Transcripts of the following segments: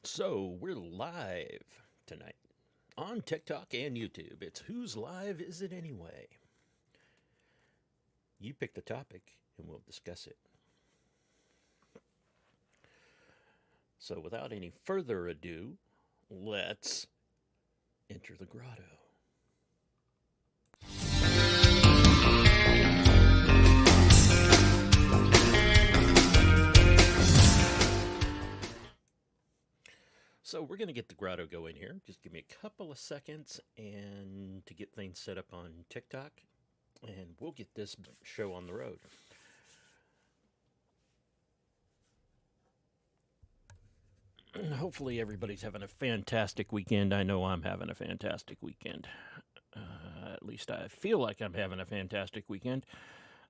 So we're live tonight on TikTok and YouTube. It's Whose Live Is It Anyway? You pick the topic and we'll discuss it. So without any further ado, let's enter the grotto. So we're going to get the grotto going here. Just give me a couple of seconds and to get things set up on TikTok, and we'll get this show on the road. Hopefully everybody's having a fantastic weekend. I know I'm having a fantastic weekend. At least I feel like I'm having a fantastic weekend.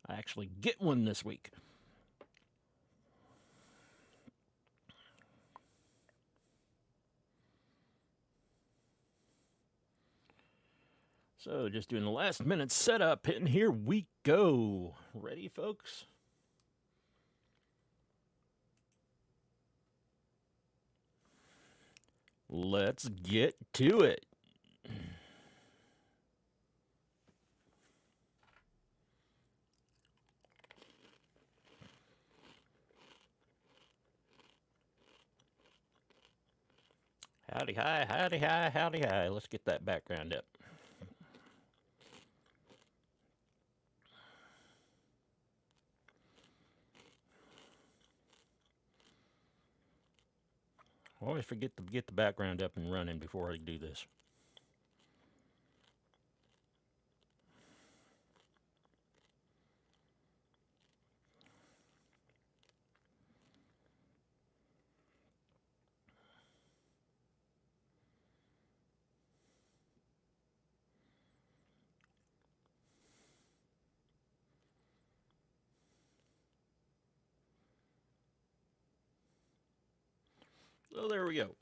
I actually get one this week. So just doing the last minute setup, and here we go. Ready, folks? Let's get to it. Howdy hi, howdy hi, howdy hi. Let's get that background up. I always forget to get the background up and running before I do this. So there we go.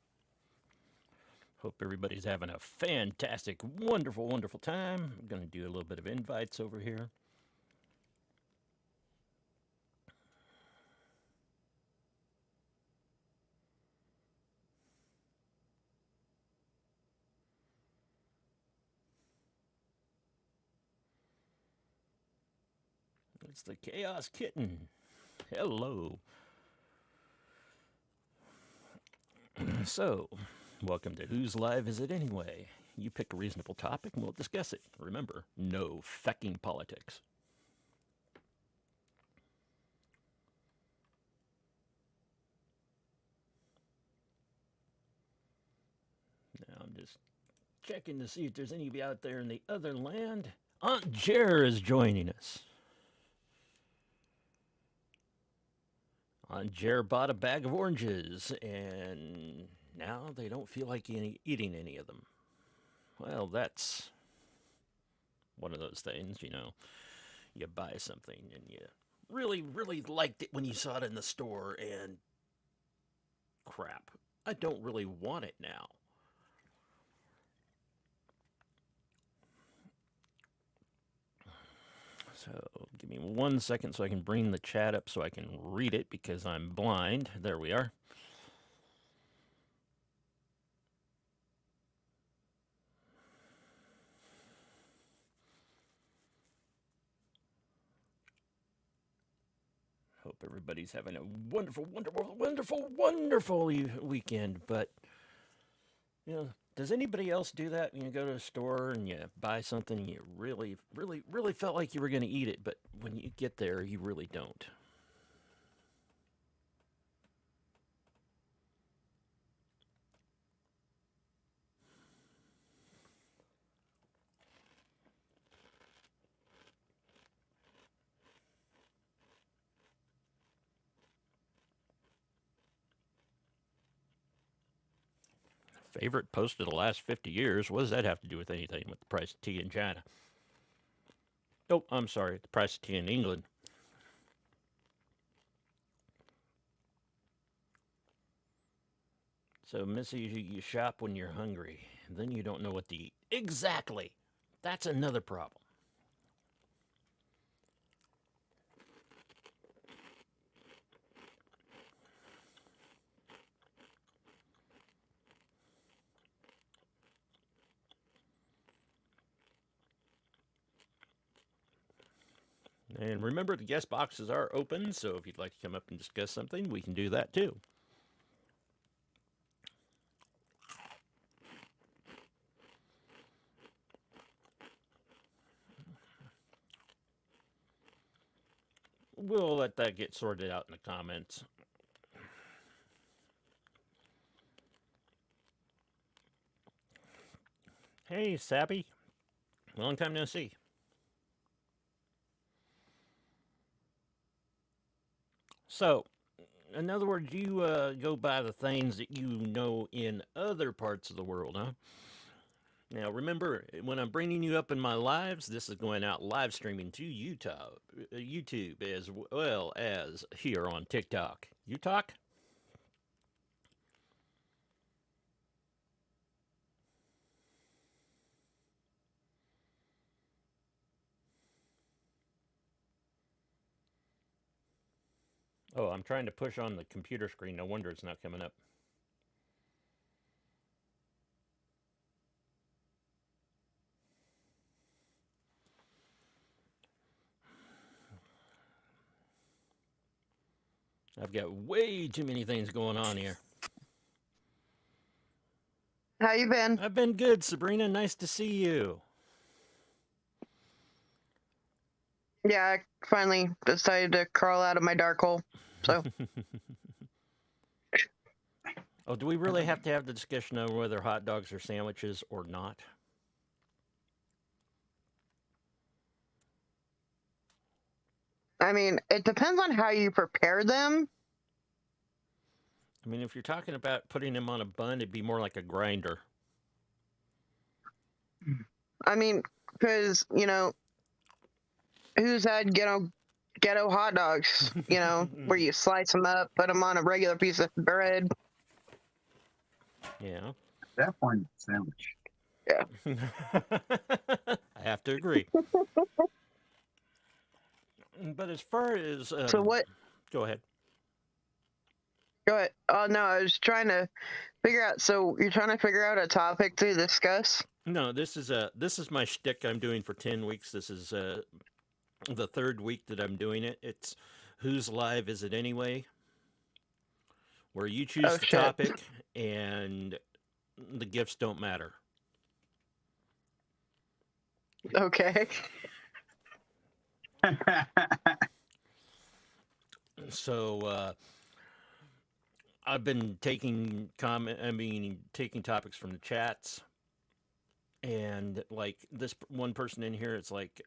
Hope everybody's having a fantastic, wonderful, wonderful time. I'm going to do a little bit of invites over here. It's the Chaos Kitten. Hello. So, welcome to Whose Live Is It Anyway? You pick a reasonable topic and we'll discuss it. Remember, no fecking politics. Now I'm just checking to see if there's any of you out there in the other land. Aunt Jer is joining us. Aunt Jer bought a bag of oranges, and now they don't feel like eating any of them. Well, that's one of those things, you know. You buy something and you really, really liked it when you saw it in the store, and crap, I don't really want it now. So give me 1 second so I can bring the chat up so I can read it because I'm blind. There we are. Hope everybody's having a wonderful, wonderful, wonderful, wonderful weekend. But, you know, does anybody else do that? You go to a store and you buy something and you really, really, really felt like you were going to eat it, but when you get there, you really don't. Favorite post of the last 50 years? What does that have to do with anything with the price of tea in China? Oh, I'm sorry, the price of tea in England. So, Missy, you shop when you're hungry, and then you don't know what to eat. Exactly. That's another problem. And remember, the guest boxes are open, so if you'd like to come up and discuss something, we can do that too. We'll let that get sorted out in the comments. Hey, Sappy. Long time no see. So, in other words, you go by the things that you know in other parts of the world, huh? Now, remember, when I'm bringing you up in my lives, this is going out live streaming to YouTube as well as here on TikTok. You talk? Oh, I'm trying to push on the computer screen. No wonder it's not coming up. I've got way too many things going on here. How you been? I've been good, Sabrina. Nice to see you. Yeah, I finally decided to crawl out of my dark hole. So, Oh, do we really have to have the discussion on whether hot dogs are sandwiches or not? I mean, it depends on how you prepare them. I mean, if you're talking about putting them on a bun, it'd be more like a grinder. I mean, because, who's had ghetto hot dogs, where you slice them up, put them on a regular piece of bread. Yeah. That point, sandwich. Yeah. I have to agree. But as far as So what? Go ahead. Go ahead. Oh, no, I was trying to figure out. So you're trying to figure out a topic to discuss? No, this is my shtick I'm doing for 10 weeks. This is the third week that I'm doing it. It's Whose Live Is It Anyway? Where you choose the topic and the gifts don't matter. Okay. So I've been taking taking topics from the chats, and like this one person in here, it's like,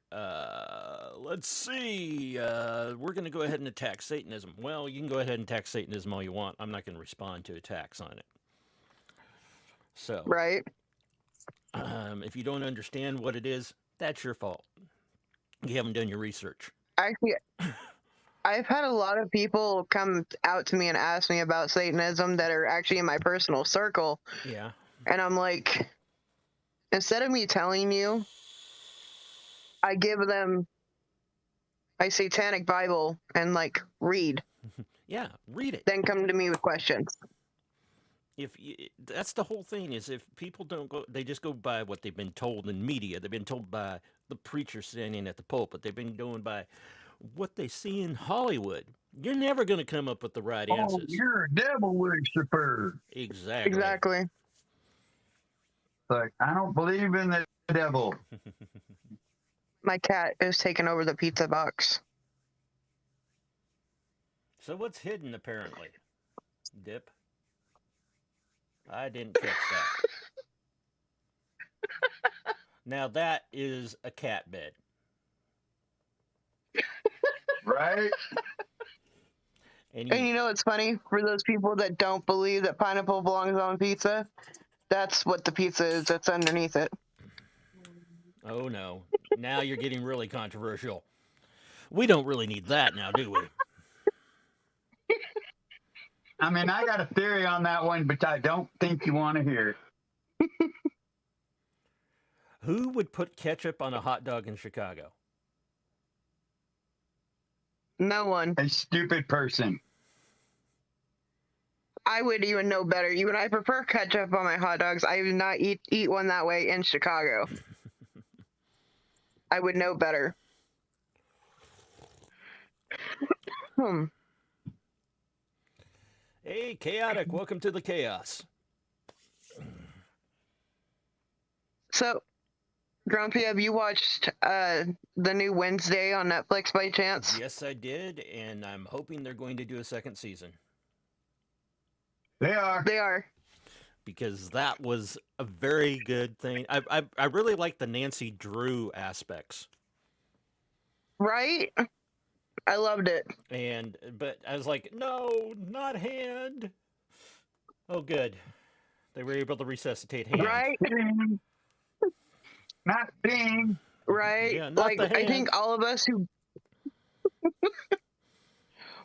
let's see, we're going to go ahead and attack Satanism. Well, you can go ahead and attack Satanism all you want. I'm not going to respond to attacks on it. So, right. If you don't understand what it is, that's your fault. You haven't done your research. Actually, I've had a lot of people come out to me and ask me about Satanism that are actually in my personal circle. Yeah. And I'm like, instead of me telling you, I give them my Satanic Bible and like read. Yeah, read it. Then come to me with questions. That's the whole thing, is if people don't go, they just go by what they've been told in media. They've been told by the preacher standing at the pulpit. They've been going by what they see in Hollywood. You're never going to come up with the right answers. You're a devil worshiper. Exactly. Like, I don't believe in the devil. My cat is taking over the pizza box. So what's hidden, apparently? Dip? I didn't catch that. Now that is a cat bed. Right? And you know what's funny? For those people that don't believe that pineapple belongs on pizza, that's what the pizza is that's underneath it. Oh no. Now you're getting really controversial. We don't really need that now, do we? I mean, I got a theory on that one, but I don't think you want to hear it. Who would put ketchup on a hot dog in Chicago? No one. A stupid person. I would even know better. Even I prefer ketchup on my hot dogs. I do not eat one that way in Chicago. I would know better. Hmm. Hey, Chaotic, welcome to the chaos. So, Grumpy, have you watched the new Wednesday on Netflix by chance? Yes, I did, and I'm hoping they're going to do a second season They are. They are. because that was a very good thing. I really like the Nancy Drew aspects, Right? I loved it. but I was like, no, not Hand. Oh, good, they were able to resuscitate Hand. Right? Ding. Not ding. Right? Yeah, not Like, the I Hand. think all of us who.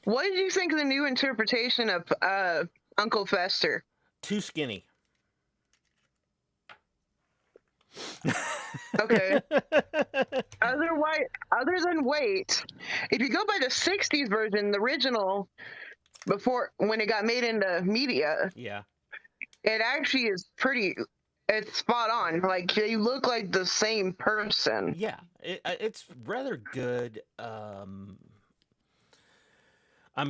What did you think of the new interpretation of Uncle Fester? Too skinny. Okay. Other than weight, if you go by the '60s version, the original, before when it got made into media, Yeah. it actually is pretty. It's spot on. Like they look like the same person. Yeah, it's rather good. I'm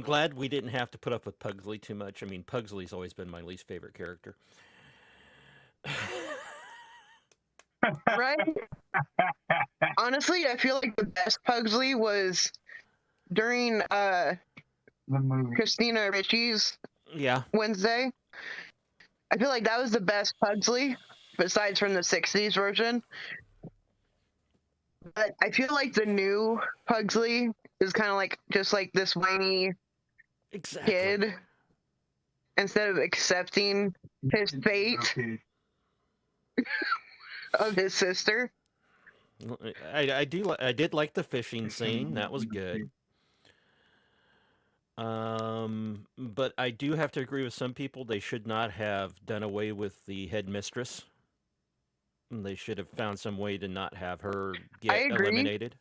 glad we didn't have to put up with Pugsley too much. I mean, Pugsley's always been my least favorite character. Right? Honestly, I feel like the best Pugsley was during The movie. Christina Ricci's Yeah. Wednesday. I feel like that was the best Pugsley, besides from the '60s version. But I feel like the new Pugsley is kind of like just like this whiny Exactly. kid instead of accepting his fate Okay. of his sister. I did like the fishing scene. That was good. But I do have to agree with some people. They should not have done away with the headmistress. They should have found some way to not have her I get agree. eliminated.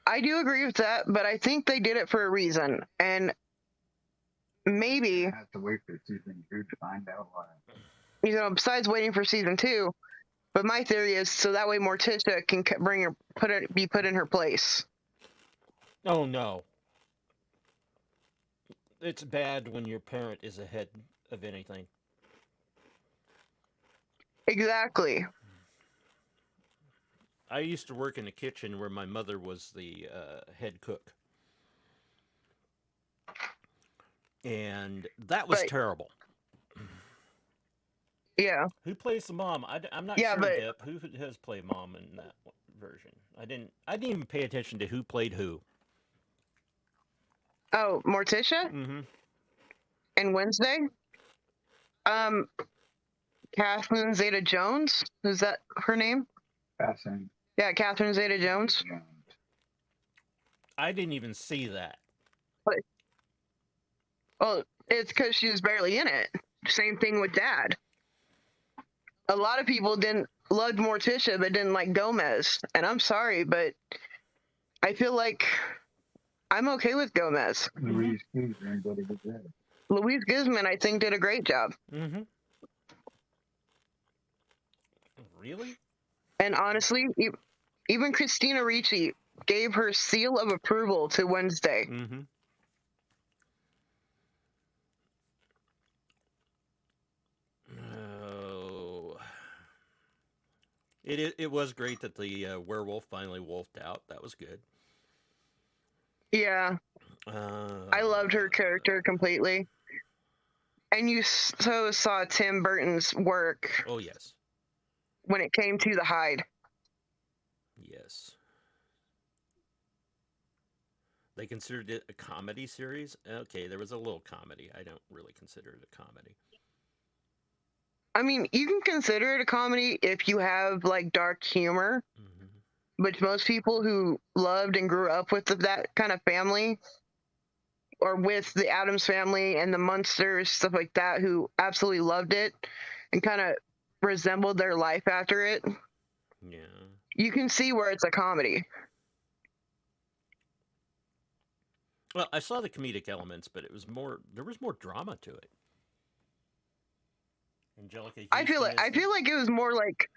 I do agree with that, but I think they did it for a reason. And maybe, I have to wait for season 2 to find out why. besides waiting for season 2, but my theory is so that way Morticia can be put in her place. Oh no. It's bad when your parent is ahead of anything. Exactly. I used to work in a kitchen where my mother was the head cook. And that was But terrible. yeah, Who plays the mom? I'm not Yeah, sure, but- Dip. Who has played mom in that version? I didn't even pay attention to who played who. oh, Morticia Mm-hmm. and Wednesday. Um, Catherine Zeta-Jones, is that her name? Fascinating. Yeah, Catherine Zeta-Jones. I didn't even see that. Well, it's because she was barely in it. Same thing with Dad. A lot of people loved Morticia but didn't like Gomez, and I'm sorry, but I feel like I'm okay with Gomez. Louise Guzman did a good job. Louise Guzman, I think, did a great job. Mm-hmm. Really? And honestly, even Christina Ricci gave her seal of approval to Wednesday. Mm-hmm. Oh. It was great that the werewolf finally wolfed out. That was good. Yeah, I loved her character completely. And you so saw Tim Burton's work Oh yes. when it came to the hide. Yes. They considered it a comedy series. Okay, there was a little comedy. I don't really consider it a comedy. I mean, you can consider it a comedy if you have like dark humor, Mm-hmm. but most people who loved and grew up with that kind of family, or with the Addams family and the Munsters, stuff like that, who absolutely loved it and kind of resembled their life after it, Yeah. you can see where it's a comedy. Well, I saw the comedic elements, but it was more. There was more drama to it. Angelica Houston I feel like it was more like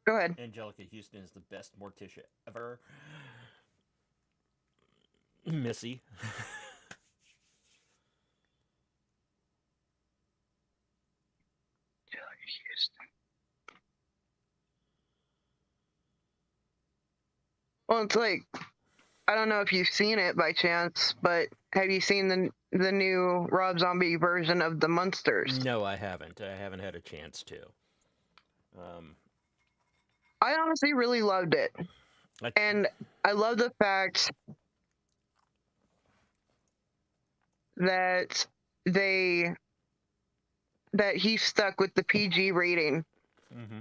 Go ahead. Angelica Houston is the best Morticia ever. Missy. Well, it's like, I don't know if you've seen it by chance, but have you seen the new Rob Zombie version of the Munsters? No, I haven't. I haven't had a chance to. I honestly really loved it, and I love the fact that he stuck with the PG rating. Mm-hmm.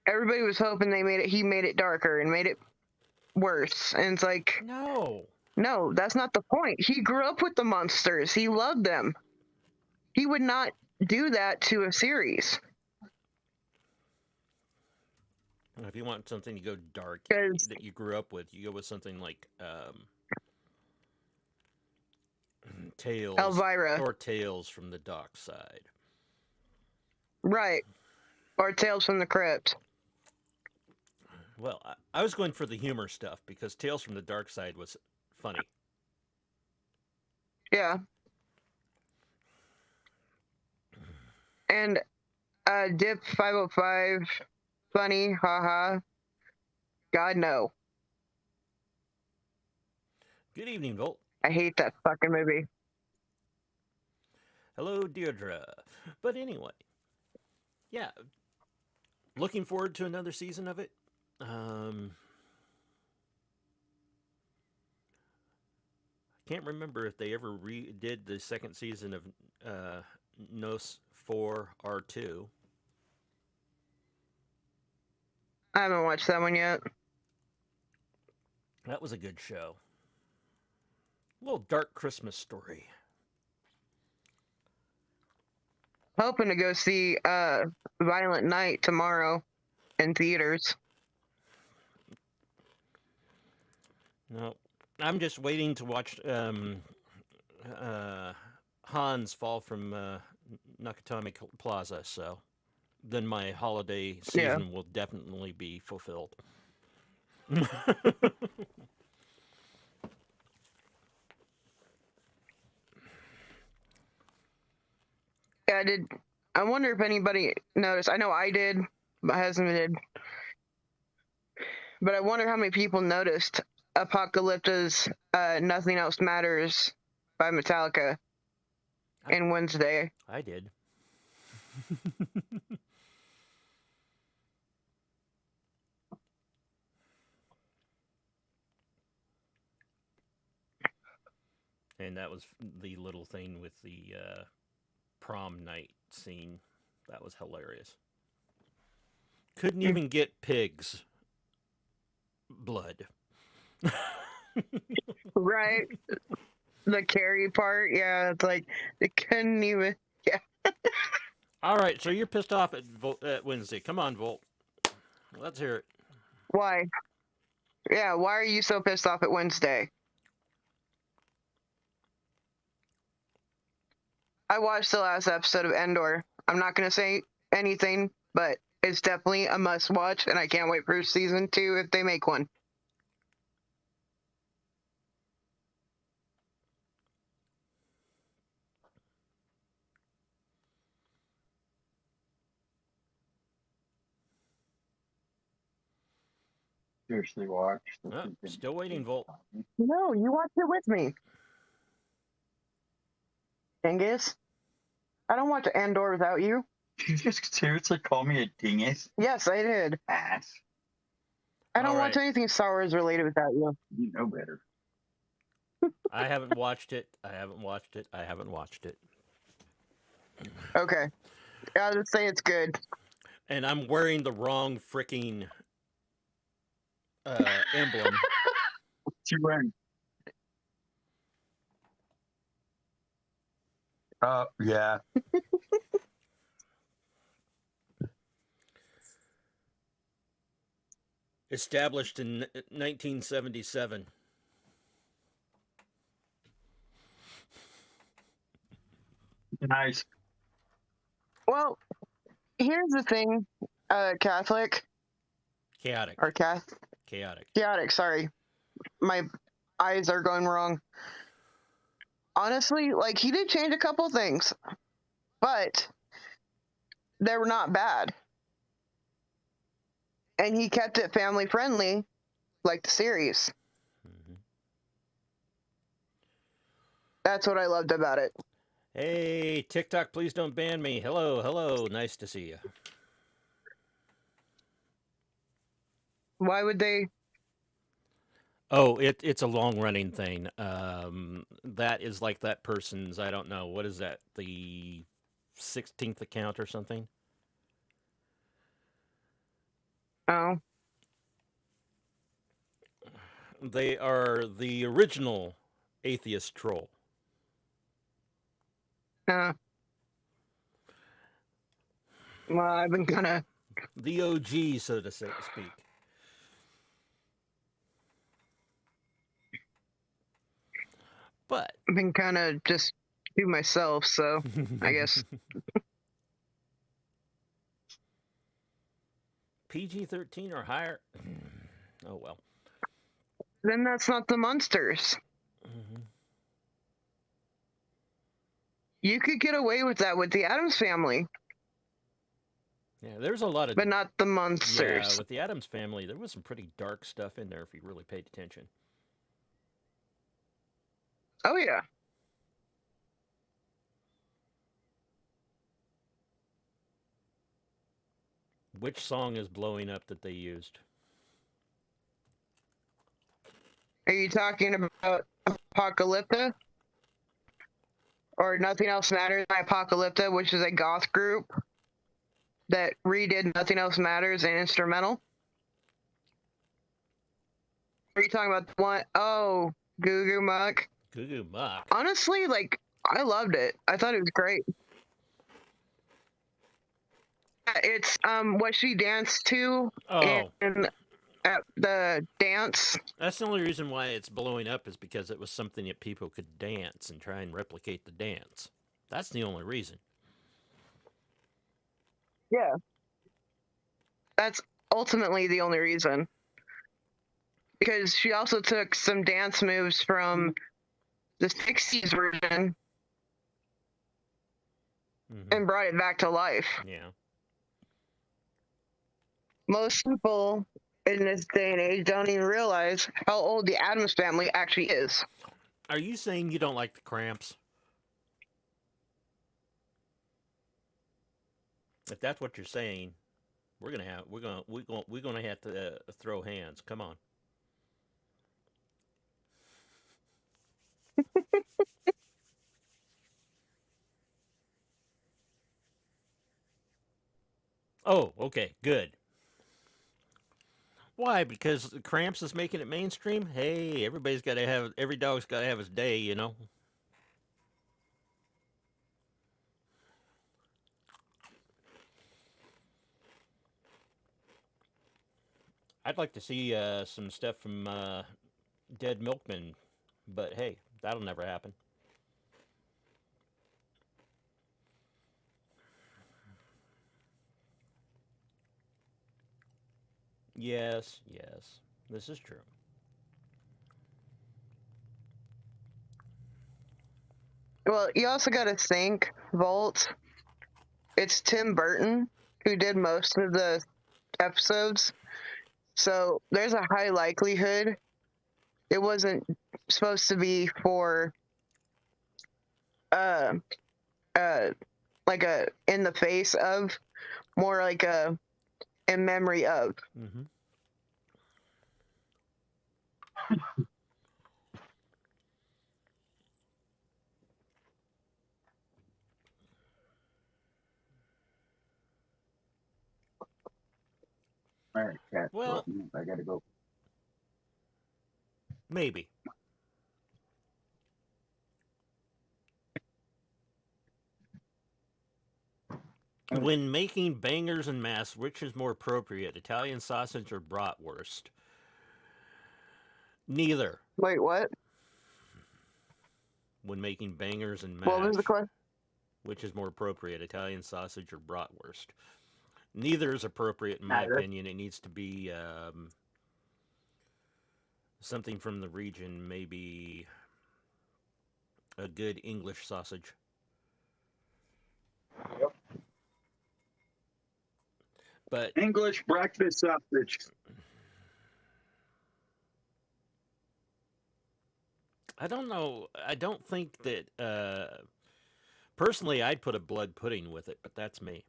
Everybody was hoping he made it darker and made it worse, and it's like, no, that's not the point. He grew up with the monsters. He loved them. He would not do that to a series. If you want something to go dark 'Cause- that you grew up with, you go with something like Tales, Elvira. or Tales from the Dark Side. Right. Or Tales from the Crypt. Well, I was going for the humor stuff because Tales from the Dark Side was funny. Yeah. And Dip 505, funny, haha. God, no. Good evening, Volt. I hate that fucking movie. Hello, Deirdre. But anyway, yeah, looking forward to another season of it. I can't remember if they ever redid the second season of Nos 4 R2. I haven't watched that one yet. That was a good show. A little dark Christmas story. Hoping to go see Violent Night tomorrow in theaters. No, I'm just waiting to watch Hans fall from Nakatomi Plaza, so then my holiday season will definitely be fulfilled. Yeah, I wonder if anybody noticed. I know I did. My husband did. But I wonder how many people noticed Apocalypta's Nothing Else Matters by Metallica in Wednesday. I did. And that was the little thing with the prom night scene. That was hilarious. Couldn't even get pigs blood. Right. The Carrie part, yeah, it's like they couldn't even. Yeah. All right, so you're pissed off at Wednesday. Come on, Volt. Let's hear it. Why? Yeah, why are you so pissed off at Wednesday? I watched the last episode of Endor. I'm not going to say anything, but it's definitely a must watch, and I can't wait for season 2 if they make one. Seriously, watch. Still waiting, Volt. No, you watched it with me. Dingus. I don't watch Andor without you. Did you just seriously call me a dingus? Yes, I did. Ass. I don't watch anything Star Wars related without you. You know better. I haven't watched it. I haven't watched it. I haven't watched it. Okay. I'll just say it's good. And I'm wearing the wrong freaking emblem. What you wearing? Yeah. Established in 1977. Nice. Well, here's the thing. Catholic Chaotic. or Chaotic. chaotic. Sorry, my eyes are going wrong. Honestly, like he did change a couple things, but they were not bad, and he kept it family friendly, like the series. Mm-hmm. That's what I loved about it. Hey, TikTok, please don't ban me. Hello, hello. Nice to see you. Why would they? Oh, it's a long running thing. That is like that person's, I don't know, what is that, the 16th account or something? Oh, They are the original atheist troll. well, I've been kind of The OG, so to speak. But just to myself, so I guess PG-13 or higher. Oh well. then that's not the monsters. Mm-hmm. You could get away with that with the Addams Family, Yeah, there's a lot of but not the yeah, monsters. with the Addams Family, there was some pretty dark stuff in there if you really paid attention. Oh yeah. Which song is blowing up that they used? Are you talking about Apocalypta? Or Nothing Else Matters by Apocalypta, which is a goth group that redid Nothing Else Matters an instrumental? Are you talking about the one oh Goo Goo Muck? Goo Goo Muck. Honestly, like I loved it. I thought it was great. It's what she danced to Oh, in at the dance. that's the only reason why it's blowing up is because it was something that people could dance and try and replicate the dance. That's the only reason. Yeah. That's ultimately the only reason. Because she also took some dance moves from the 60s version Mm-hmm. and brought it back to life. Yeah. Most people in this day and age don't even realize how old the Addams Family actually is. Are you saying you don't like the Cramps? If that's what you're saying, we're gonna have to throw hands. Come on. Oh, okay, good. Why? Because the Cramps is making it mainstream. Hey, every dog's got to have his day, you know. I'd like to see some stuff from Dead Milkman, but hey, that'll never happen. Yes, yes, this is true. Well, you also got to think, Volt, it's Tim Burton who did most of the episodes. So there's a high likelihood it wasn't supposed to be for uh uh like a in the face of, more like a in memory of. Mm-hmm. All right, cat. Well, I gotta go. maybe. When making bangers and mass, which is more appropriate, Italian sausage or bratwurst? Neither. Wait, what? When making bangers and What was the mash, question? which is more appropriate, Italian sausage or bratwurst? Neither is appropriate, in my Neither. opinion. It needs to be something from the region, maybe a good English sausage. Yep. But English breakfast sausage. I don't know. I don't think that. Personally, I'd put a blood pudding with it, but that's me.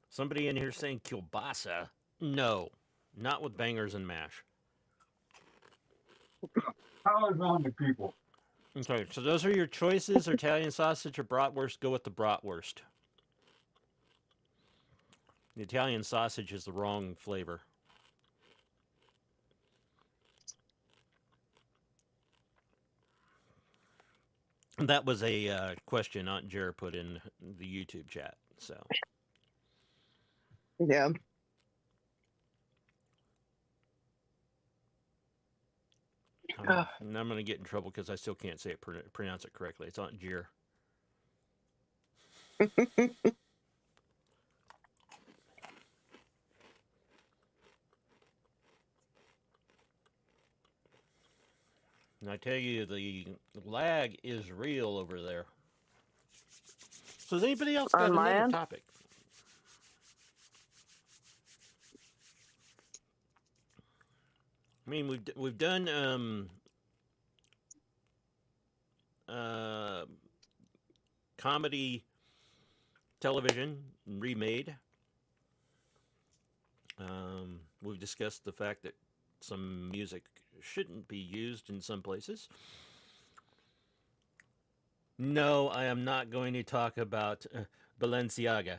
Somebody in here saying kielbasa? No, not with bangers and mash. How is on the people? Okay, so those are your choices: Italian sausage or bratwurst. Go with the bratwurst. The Italian sausage is the wrong flavor. That was a question Aunt Jer put in the YouTube chat. So Yeah. and I'm going to get in trouble because I still can't say it, pronounce it correctly. It's Aunt Jer. And I tell you, the lag is real over there. So has anybody else got On my another end? topic? I mean, we've done uh, comedy television remade. We've discussed the fact that some music shouldn't be used in some places. No, I am not going to talk about Balenciaga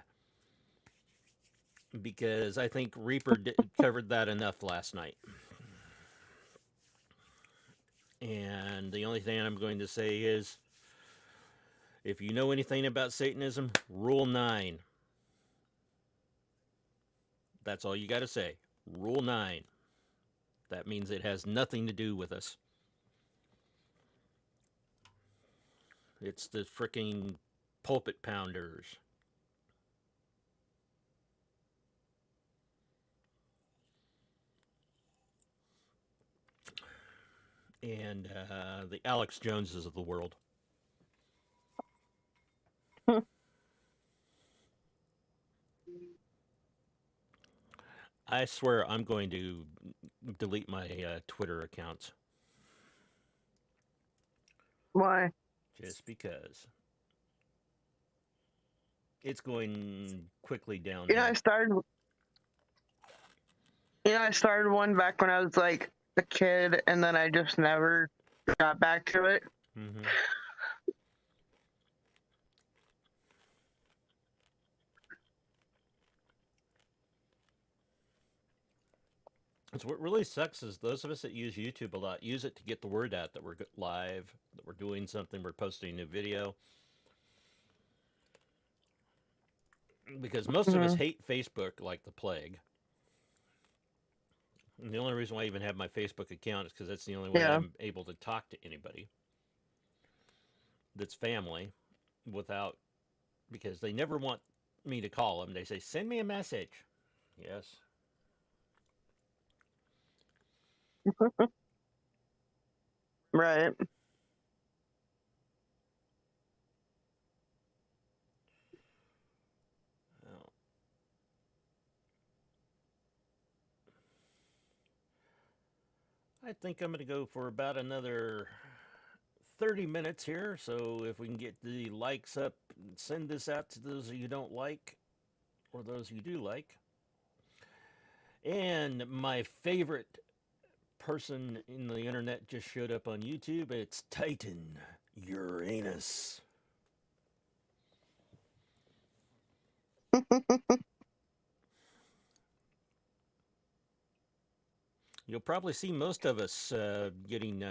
because I think Reaper covered that enough last night. And the only thing I'm going to say is if you know anything about Satanism, Rule 9. That's all you got to say. Rule 9. That means it has nothing to do with us. It's the freaking pulpit pounders. And the Alex Joneses of the world. I swear I'm going to delete my Twitter accounts. Why? Just because. It's going quickly downhill. I started one back when I was like a kid, and then I just never got back to it. Mm-hmm. So what really sucks is those of us that use YouTube a lot use it to get the word out that we're live, that we're doing something, we're posting a new video. Because most of us hate Facebook like the plague. And the only reason why I even have my Facebook account is because that's the only way I'm able to talk to anybody that's family without, because they never want me to call them. They say, send me a message. Yes. Right. Well, I think I'm going to go for about another 30 minutes here. So if we can get the likes up, send this out to those of you who don't like or those you do like. And my favorite person in the internet just showed up on YouTube. It's Titan Uranus. You'll probably see most of us getting.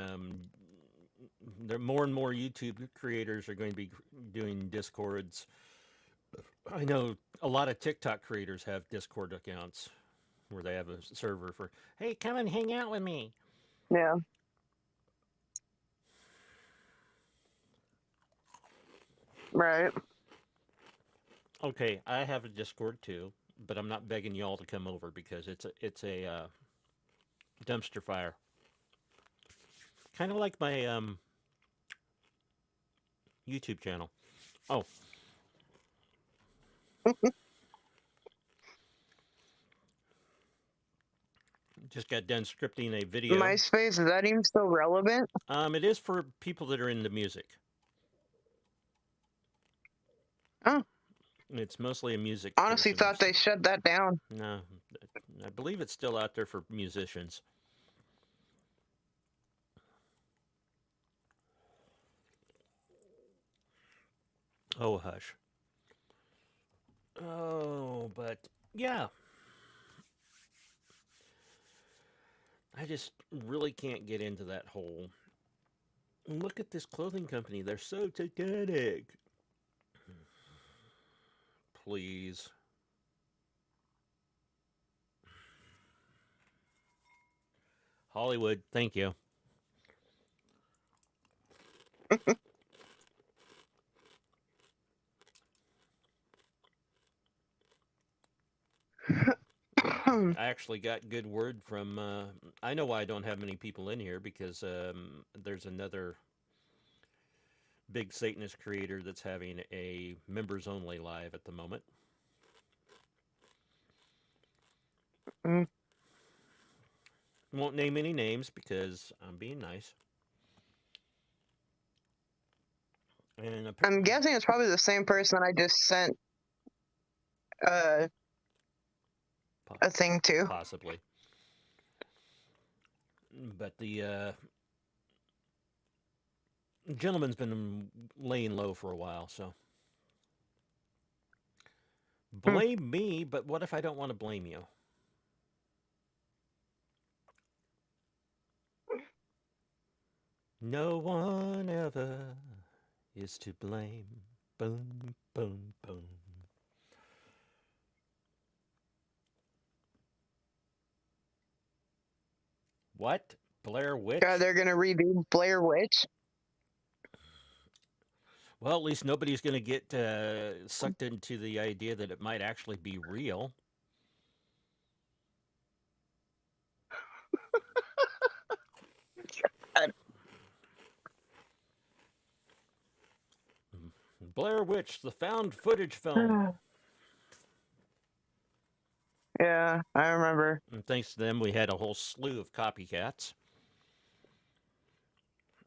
There more and more YouTube creators are going to be doing Discords. I know a lot of TikTok creators have Discord accounts where they have a server for, hey, come and hang out with me. Yeah. Right. Okay, I have a Discord too, but I'm not begging y'all to come over because it's a dumpster fire. Kind of like my YouTube channel. Oh, just got done scripting a video. MySpace, is that even still relevant? It is for people that are into music. Oh, It's mostly a music honestly person. thought they shut that down. No, I believe it's still out there for musicians. Oh, hush. Oh, but yeah, I just really can't get into that whole. Look at this clothing company. They're so satanic. Please. Hollywood, thank you. I actually got good word from. I know why I don't have many people in here because there's another big Satanist creator that's having a members only live at the moment. Mm. Won't name any names because I'm being nice. And I'm guessing it's probably the same person I just sent uh, a thing to. possibly, but the gentleman's been laying low for a while, so blame me. But what if I don't want to blame you? No one ever is to blame. Boom, boom, boom. What? Blair Witch? They're gonna redo Blair Witch. Well, at least nobody's going to get sucked into the idea that it might actually be real. Blair Witch, the found footage film. Yeah, I remember. And thanks to them, we had a whole slew of copycats.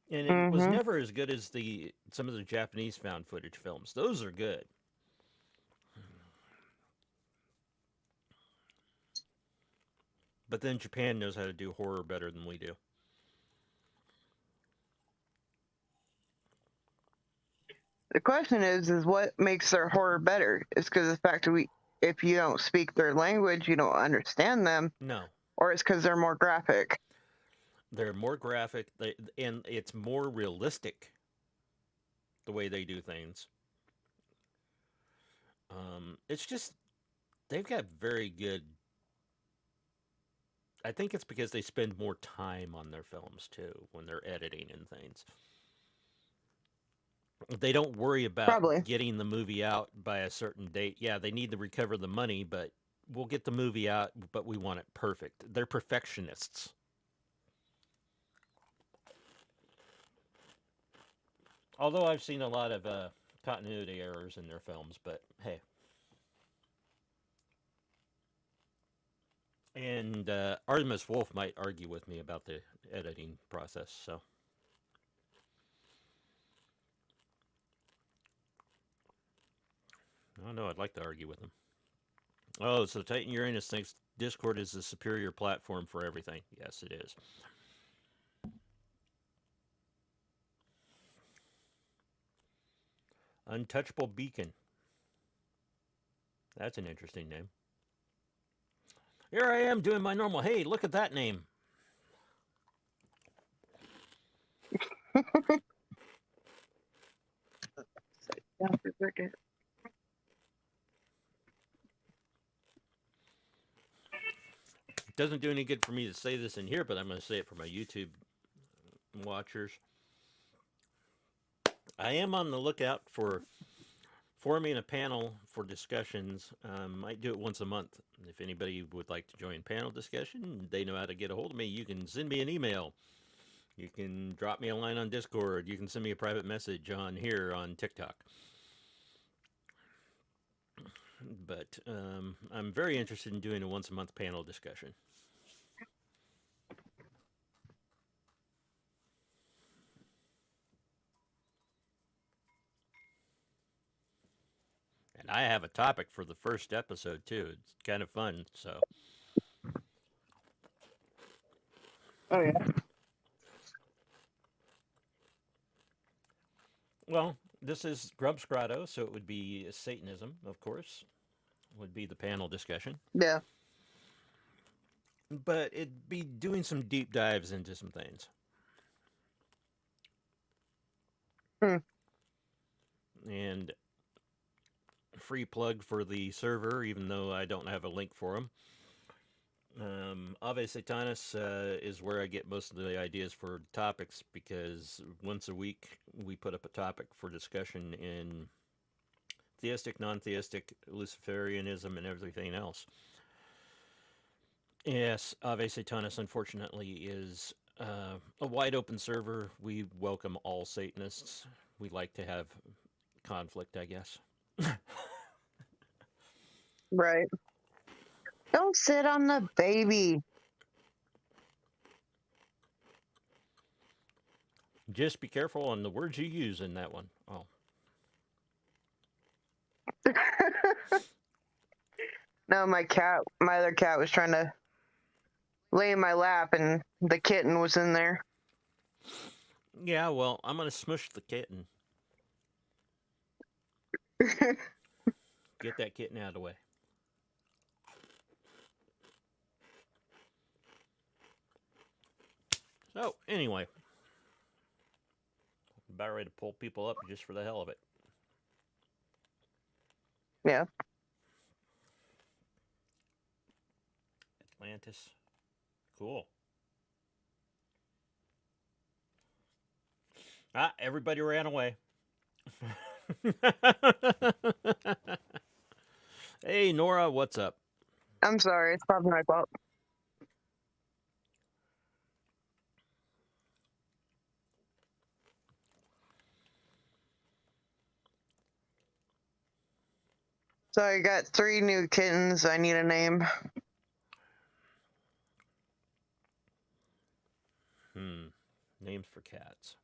And it was Mm-hmm. never as good as some of the Japanese found footage films. Those are good. But then Japan knows how to do horror better than we do. The question is what makes their horror better? It's because of the fact that if you don't speak their language, you don't understand them, No, or it's because they're more graphic. they're more graphic, and it's more realistic the way they do things. It's just they've got very good. I think it's because they spend more time on their films too when they're editing and things. They don't worry about Probably. getting the movie out by a certain date. Yeah, they need to recover the money, but we'll get the movie out, but we want it perfect. They're perfectionists. Although I've seen a lot of continuity errors in their films, but hey. And Artemis Wolf might argue with me about the editing process, so. I don't know, I'd like to argue with him. Oh, so Titan Uranus thinks Discord is the superior platform for everything. Yes, it is. Untouchable Beacon. That's an interesting name. Here I am doing my normal. Hey, look at that name. It doesn't do any good for me to say this in here, but I'm going to say it for my YouTube watchers. I am on the lookout for forming a panel for discussions. Might do it once a month. If anybody would like to join panel discussion, they know how to get a hold of me. You can send me an email. You can drop me a line on Discord. You can send me a private message on here on TikTok. But I'm very interested in doing a once a month panel discussion. And I have a topic for the first episode too. It's kind of fun. So, Oh yeah. well, this is Grump's Grotto, so it would be Satanism, of course, would be the panel discussion. Yeah. But it'd be doing some deep dives into some things. Hmm. And free plug for the server, even though I don't have a link for them. Ave Satanist is where I get most of the ideas for topics, because once a week we put up a topic for discussion in theistic, non-theistic, Luciferianism, and everything else. Yes, Ave Satanist, unfortunately, is a wide open server. We welcome all Satanists. We like to have conflict, I guess. Right. Don't sit on the baby. Just be careful on the words you use in that one. Oh. No, my other cat was trying to lay in my lap, and the kitten was in there. Yeah, well, I'm going to smush the kitten. Get that kitten out of the way. So, anyway. About ready to pull people up just for the hell of it. Yeah. Atlantis. Cool. Ah, everybody ran away. Hey, Nora, what's up? I'm sorry. It's probably my fault. So I got 3 new kittens. I need a name. Names for cats.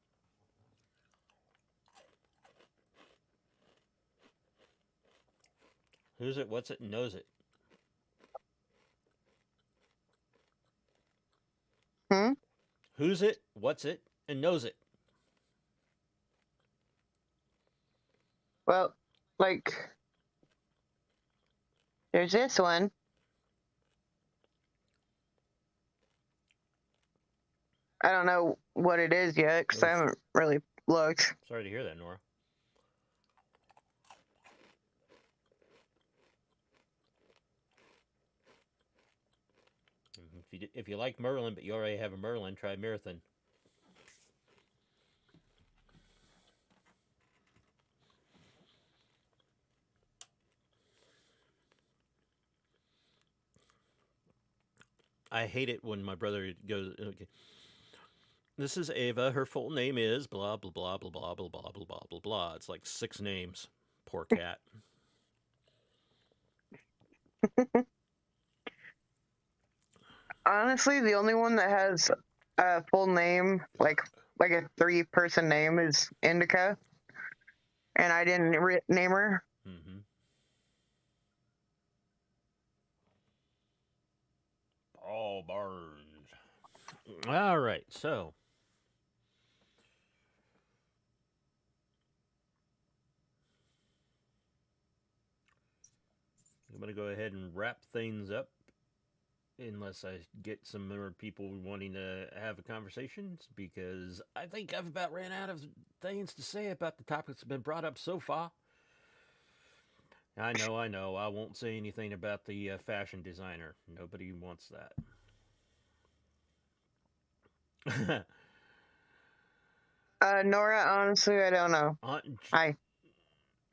Who's it, what's it, and knows it? Hmm? Who's it, what's it, and knows it? Well, like, there's this one. I don't know what it is yet, because I haven't really looked. Sorry to hear that, Nora. If you like Merlin, but you already have a Merlin, try Marathon. I hate it when my brother goes, okay, this is Ava. Her full name is blah, blah, blah, blah, blah, blah, blah, blah, blah, blah, blah. It's like 6 names. Poor cat. Honestly, the only one that has a full name, like a 3-person name, is Indica. And I didn't name her. Mm-hmm. All Barnes. All right, so. I'm going to go ahead and wrap things up, unless I get some more people wanting to have a conversation, because I think I've about ran out of things to say about the topics that have been brought up so far. I know. I won't say anything about the fashion designer. Nobody wants that. Nora, honestly, I don't know. Hi.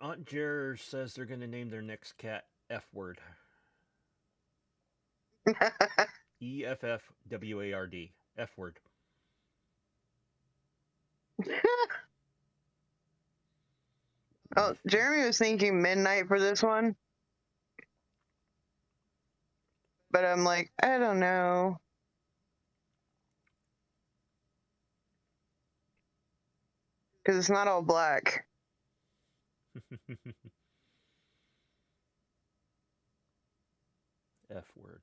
Aunt Jer says they're going to name their next cat F word. EFFWARD. F word. Oh, Jeremy was thinking midnight for this one, but I'm like, I don't know. Because it's not all black. F word.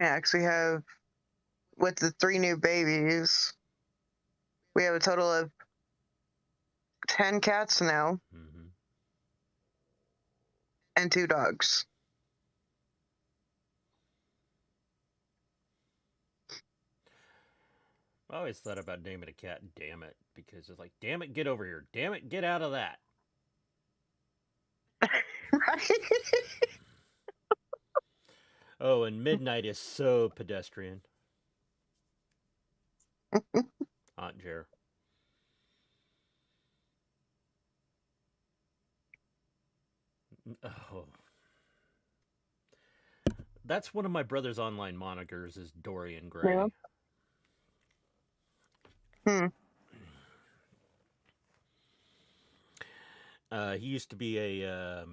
I actually have, with the 3 new babies, we have a total of 10 cats now Mm-hmm. and 2 dogs. I always thought about naming a cat Damn It, because it's like, damn it, get over here. Damn it, get out of that. Right? Oh, and Midnight is so pedestrian. Aunt Jer. Oh. That's one of my brother's online monikers is Dorian Gray. Yeah. Hmm. He used to be a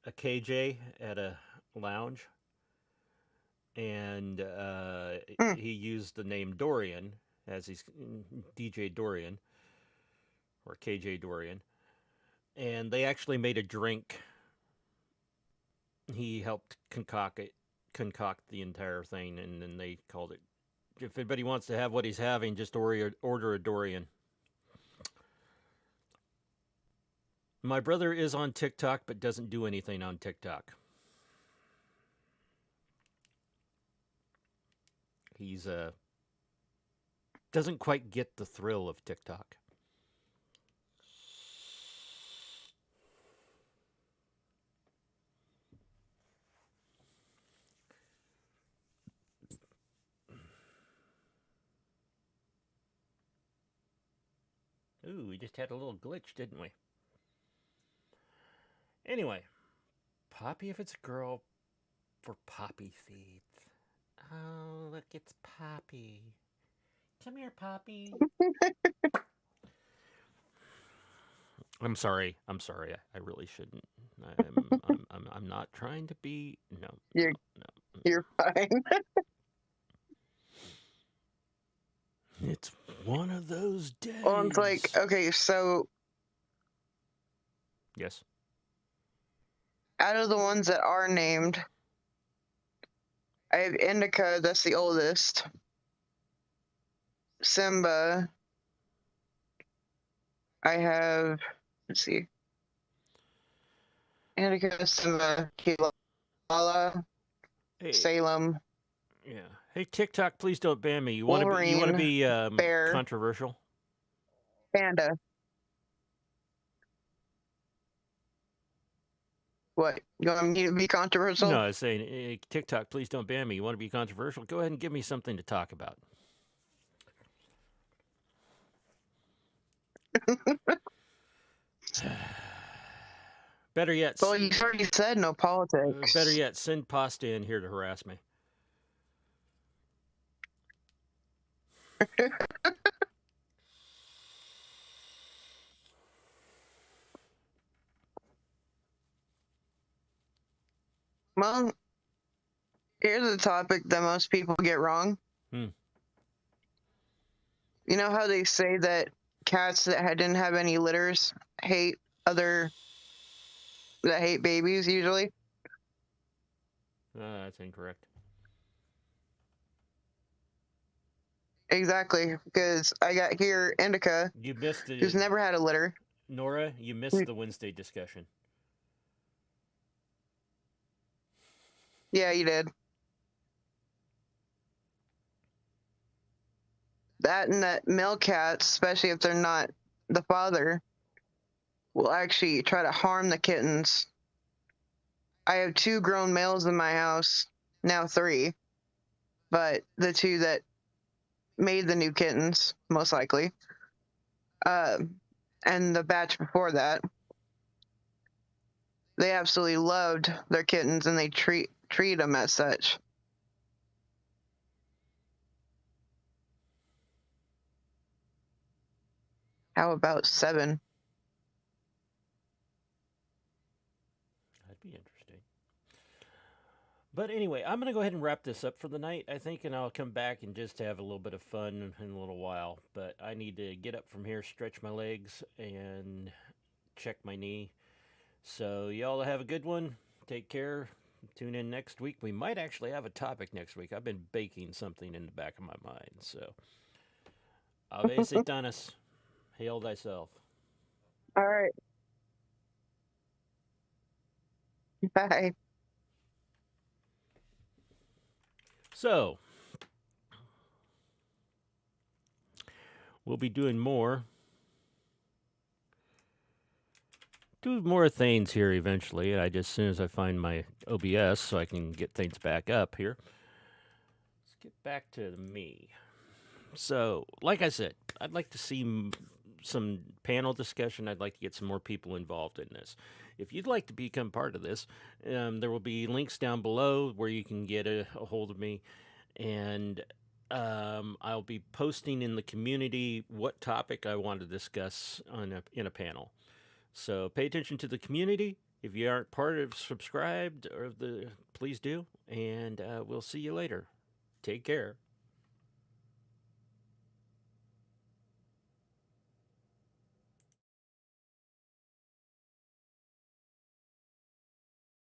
KJ at a lounge, and he used the name Dorian as he's DJ Dorian or KJ Dorian, and they actually made a drink. He helped concoct the entire thing, and then they called it. If anybody wants to have what he's having, just order a Dorian. My brother is on TikTok, but doesn't do anything on TikTok. He's doesn't quite get the thrill of TikTok. Ooh, we just had a little glitch, didn't we? Anyway, Poppy, if it's a girl, for poppy seeds. Oh, look, it's Poppy. Come here, Poppy. I'm sorry. I really shouldn't. I'm not trying to be. No. You're, no. you're fine. It's one of those days. Well, it's like, okay, so Yes. out of the ones that are named, I have Indica, that's the oldest. Simba. I have, let's see, Indica, Simba, Kilala, Hey. Salem. Yeah. Hey, TikTok, please don't ban me. You want to be? You want to be Bear. controversial? Panda. What? You want me to be controversial? No, I was saying, hey, TikTok, please don't ban me. You want to be controversial? Go ahead and give me something to talk about. Better yet, Well, you already said no politics. better yet, send pasta in here to harass me. Well, here's a topic that most people get wrong. Hmm. You know how they say that cats that didn't have any litters hate babies usually? That's incorrect. Exactly, because I got here Indica, You missed it. who's never had a litter. Nora, you missed the Wednesday discussion. Yeah, you did. That and that male cats, especially if they're not the father, will actually try to harm the kittens. I have 2 grown males in my house, now 3. but the two that made the new kittens, most likely, and the batch before that, they absolutely loved their kittens and they treat them as such. How about 7? That'd be interesting. But anyway, I'm going to go ahead and wrap this up for the night, I think, and I'll come back and just have a little bit of fun in a little while. But I need to get up from here, stretch my legs, and check my knee. So, y'all have a good one. Take care. Tune in next week. We might actually have a topic next week. I've been baking something in the back of my mind. So, Ave Satanis. Hail thyself. All right. Bye. So, we'll be doing more. Do more things here eventually. I just, as soon as I find my OBS so I can get things back up here. Let's get back to me. So, like I said, I'd like to see some panel discussion. I'd like to get some more people involved in this. If you'd like to become part of this, there will be links down below where you can get a hold of me. And I'll be posting in the community what topic I want to discuss in a panel. So pay attention to the community. If you aren't part of subscribed, please do. And we'll see you later. Take care.